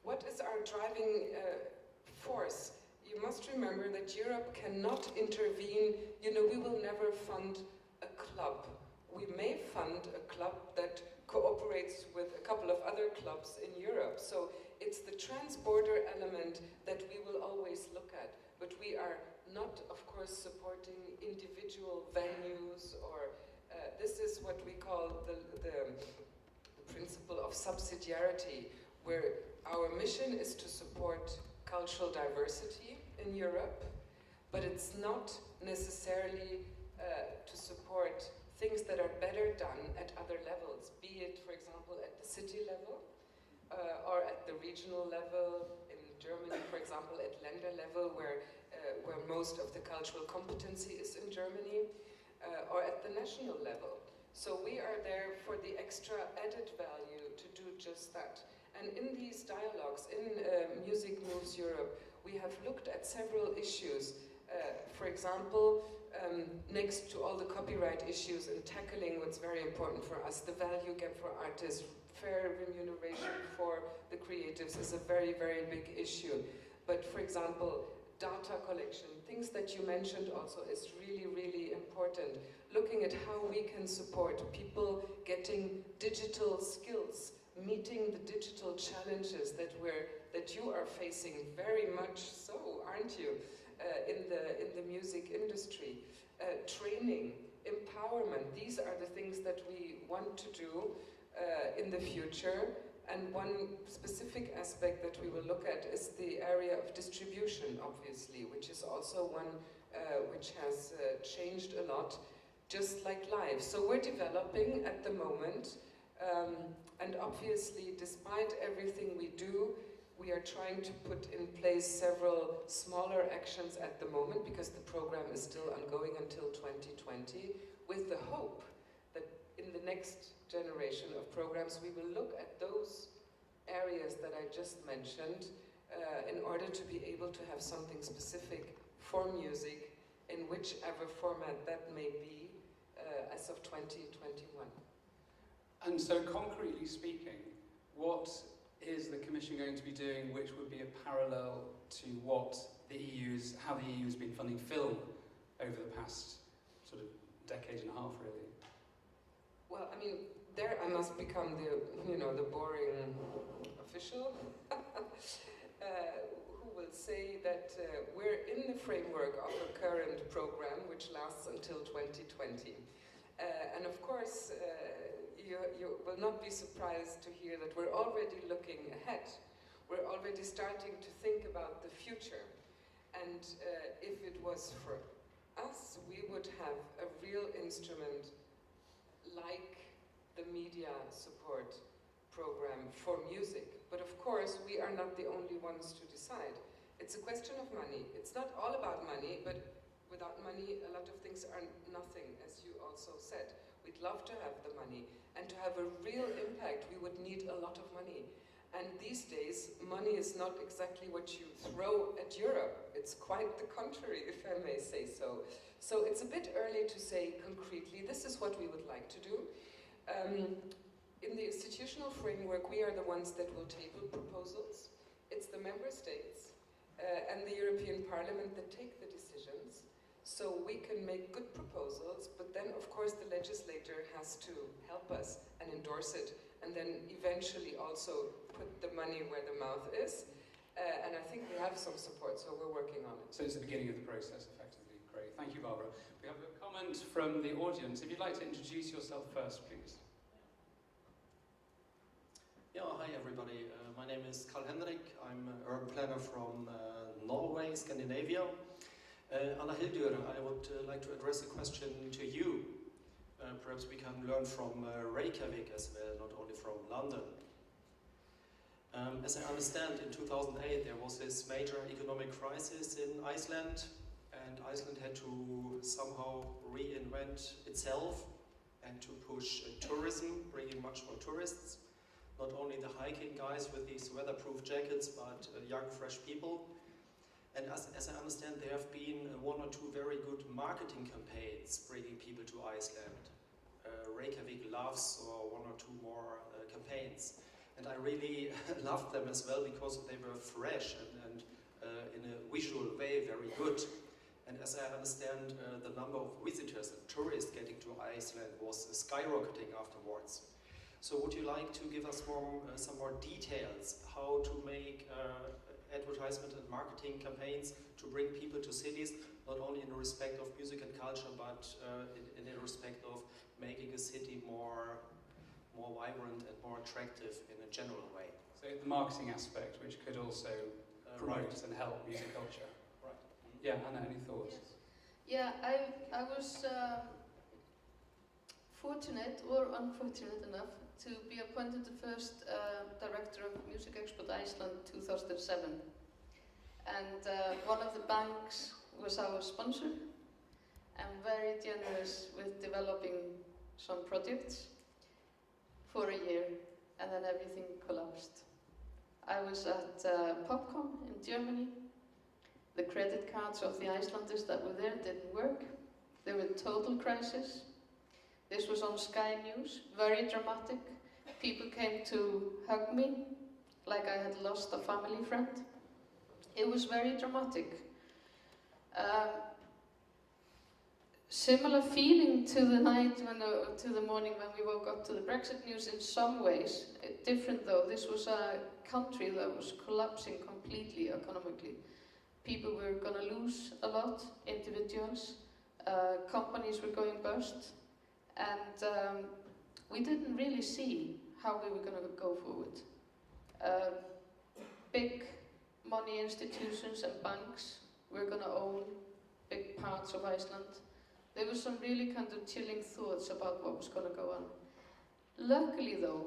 What is our driving force? You must remember that Europe cannot intervene. You know, we will never fund a club. We may fund a club that cooperates with a couple of other clubs in Europe. So it's the trans-border element that we will always look at. But we are not, of course, supporting individual venues or this is what we call the principle of subsidiarity, where our mission is to support cultural diversity in Europe, but it's not necessarily to support things that are better done at other levels, be it, for example, at the city level, or at the regional level, in Germany, for example, at Länder level, where most of the cultural competency is in Germany, or at the national level. So we are there for the extra added value to do just that. And in these dialogues, in Music Moves Europe, we have looked at several issues. For example, next to all the copyright issues and tackling what's very important for us, the value gap for artists, fair remuneration for the creatives is a very, very big issue. But for example, data collection, things that you mentioned also is really, really important. Looking at how we can support people getting digital skills, meeting the digital challenges that you are facing very much so, aren't you, in the music industry. Training, empowerment, these are the things that we want to do in the future. And one specific aspect that we will look at is the area of distribution, obviously, which is also one which has changed a lot, just like live. So we're developing at the moment, and obviously, despite everything we do, we are trying to put in place several smaller actions at the moment, because the program is still ongoing until 2020, with the hope that in the next generation of programs we will look at those areas that I just mentioned in order to be able to have something specific for music in whichever format that may be as of 2021. And so concretely speaking, what is the Commission going to be doing which would be a parallel to what how the EU has been funding film over the past sort of decade and a half, really? Well, I mean, there I must become the boring official who will say that we're in the framework of a current program which lasts until 2020. And of course, you will not be surprised to hear that we're already looking ahead. We're already starting to think about the future. And if it was for us, we would have a real instrument like the media support program for music. But of course, we are not the only ones to decide. It's a question of money. It's not all about money, but without money, a lot of things are nothing, as you also said. We'd love to have the money, and to have a real impact, we would need a lot of money. And these days, money is not exactly what you throw at Europe. It's quite the contrary, if I may say so. So it's a bit early to say concretely, this is what we would like to do. In the institutional framework, we are the ones that will table proposals. It's the member states and the European Parliament that take the decisions. So we can make good proposals, but then of course the legislator has to help us and endorse it, and then eventually also put the money where the mouth is. And I think we have some support, so we're working on it. So it's the beginning of the process, effectively. Great. Thank you, Barbara. We have a comment from the audience. If you'd like to introduce yourself first, please. Yeah, hi everybody. My name is Karl-Henrik. I'm an urban planner from Norway, Scandinavia. Anna Hildur, I would like to address a question to you. Perhaps we can learn from Reykjavik as well, not only from London. As I understand, in 2008 there was this major economic crisis in Iceland, and Iceland had to somehow reinvent itself and to push tourism, bringing much more tourists. Not only the hiking guys with these weatherproof jackets, but young, fresh people. And as I understand, there have been one or two very good marketing campaigns bringing people to Iceland. Reykjavik Loves, or one or two more campaigns. And I really loved them as well because they were fresh and in a visual way very good. And as I understand, the number of visitors and tourists getting to Iceland was skyrocketing afterwards. So would you like to give us some more details how to make advertisement and marketing campaigns to bring people to cities, not only in respect of music and culture, but in respect of making a city more vibrant and more attractive in a general way? So the marketing aspect, which could also promote right. and help music culture. Right. Yeah, Anna, any thoughts? Yes. Yeah, I was fortunate or unfortunate enough to be appointed the first director of Music Export Iceland 2007. And one of the banks was our sponsor and very generous with developing some projects for a year, and then everything collapsed. I was at Popcom in Germany. The credit cards of the Icelanders that were there didn't work. They were in total crisis. This was on Sky News, very dramatic. People came to hug me like I had lost a family friend. It was very dramatic. Similar feeling to the night to the morning when we woke up to the Brexit news in some ways. Different though. This was a country that was collapsing completely economically. People were going to lose a lot, individuals. Companies were going bust. And we didn't really see how we were going to go forward. Big money institutions and banks were going to own big parts of Iceland. There were some really kind of chilling thoughts about what was going to go on. Luckily though,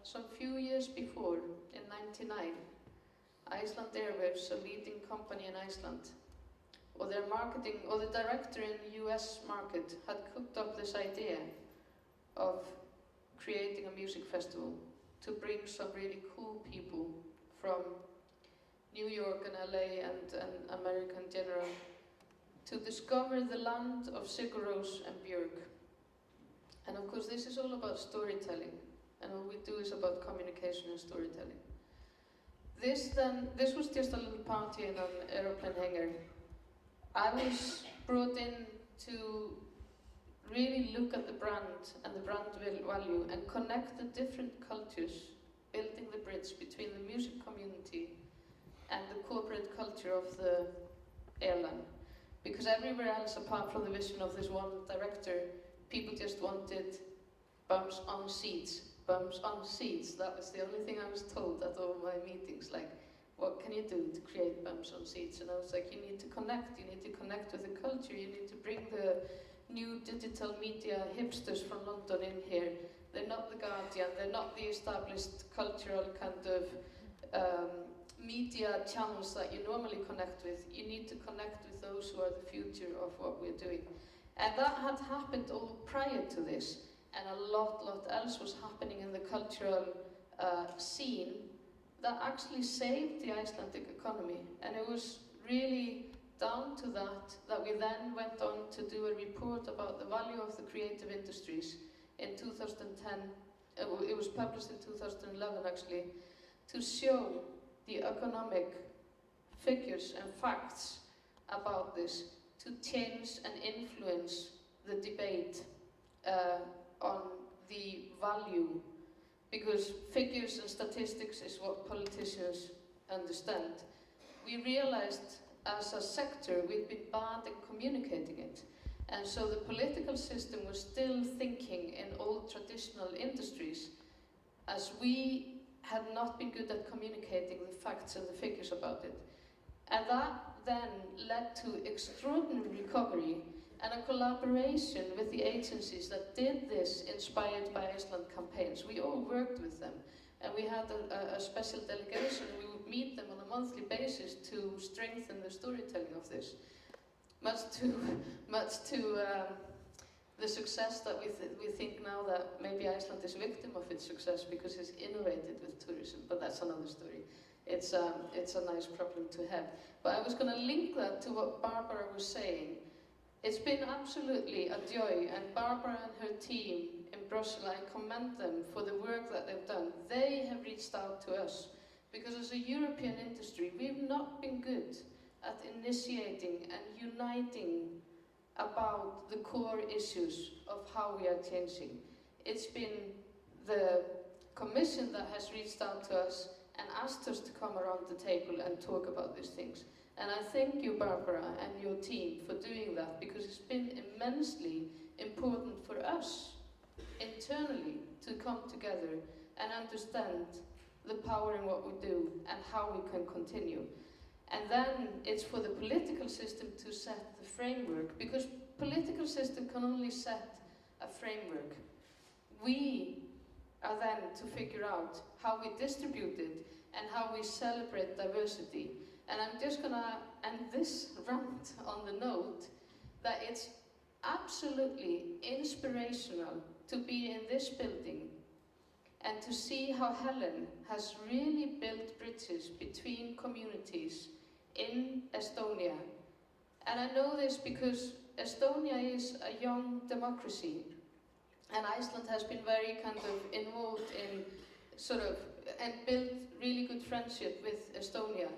some few years before, in '99, Iceland Airwaves, a leading company in Iceland, or their marketing, or the director in the US market had cooked up this idea of creating a music festival to bring some really cool people from New York and LA and America in general to discover the land of Sigur Rós and Björk. And of course this is all about storytelling, and all we do is about communication and storytelling. This was just a little party in an aeroplane hangar. I was brought in to really look at the brand and the brand value and connect the different cultures, building the bridge between the music community and the corporate culture of the airline. Because everywhere else, apart from the vision of this one director, people just wanted bumps on seats, bumps on seats. That was the only thing I was told at all my meetings, like, what can you do to create bumps on seats? And I was like, you need to connect with the culture, you need to bring the new digital media hipsters from London in here. They're not the Guardian, they're not the established cultural kind of media channels that you normally connect with. You need to connect with those who are the future of what we're doing. And that had happened all prior to this, and a lot else was happening in the cultural scene that actually saved the Icelandic economy. And it was really down to that we then went on to do a report about the value of the creative industries in 2010. It was published in 2011 actually, to show the economic figures and facts about this, to change and influence the debate on the value, because figures and statistics is what politicians understand. We realized as a sector we'd been bad in communicating it, and so the political system was still thinking in old traditional industries, as we had not been good at communicating the facts and the figures about it. And that then led to extraordinary recovery and a collaboration with the agencies that did this Inspired by Iceland campaigns. We all worked with them, and we had a special delegation. We would meet them on a monthly basis to strengthen the storytelling of this. Much to the success that we think now that maybe Iceland is victim of its success because it's innovated with tourism, but that's another story. It's a nice problem to have. But I was going to link that to what Barbara was saying. It's been absolutely a joy, and Barbara and her team in Brussels. I commend them for the work that they've done. They have reached out to us because as a European industry, we've not been good at initiating and uniting about the core issues of how we are changing. It's been the Commission that has reached out to us and asked us to come around the table and talk about these things. And I thank you, Barbara, and your team for doing that, because it's been immensely important for us internally to come together and understand the power in what we do and how we can continue. And then it's for the political system to set the framework, because political system can only set a framework. We are then to figure out how we distribute it and how we celebrate diversity. And I'm just gonna end this rant on the note that it's absolutely inspirational to be in this building and to see how Helen has really built bridges between communities in Estonia. And I know this because Estonia is a young democracy, and Iceland has been very kind of involved in and built really good friendship with Estonia.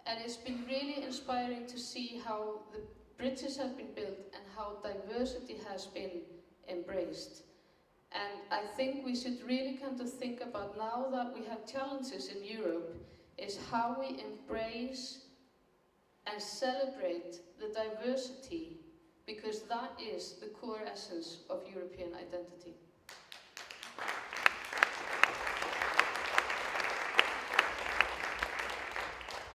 And it's been really inspiring to see how the bridges have been built and how diversity has been embraced. And I think we should really kind of think about, now that we have challenges in Europe, is how we embrace and celebrate the diversity, because that is the core essence of European identity.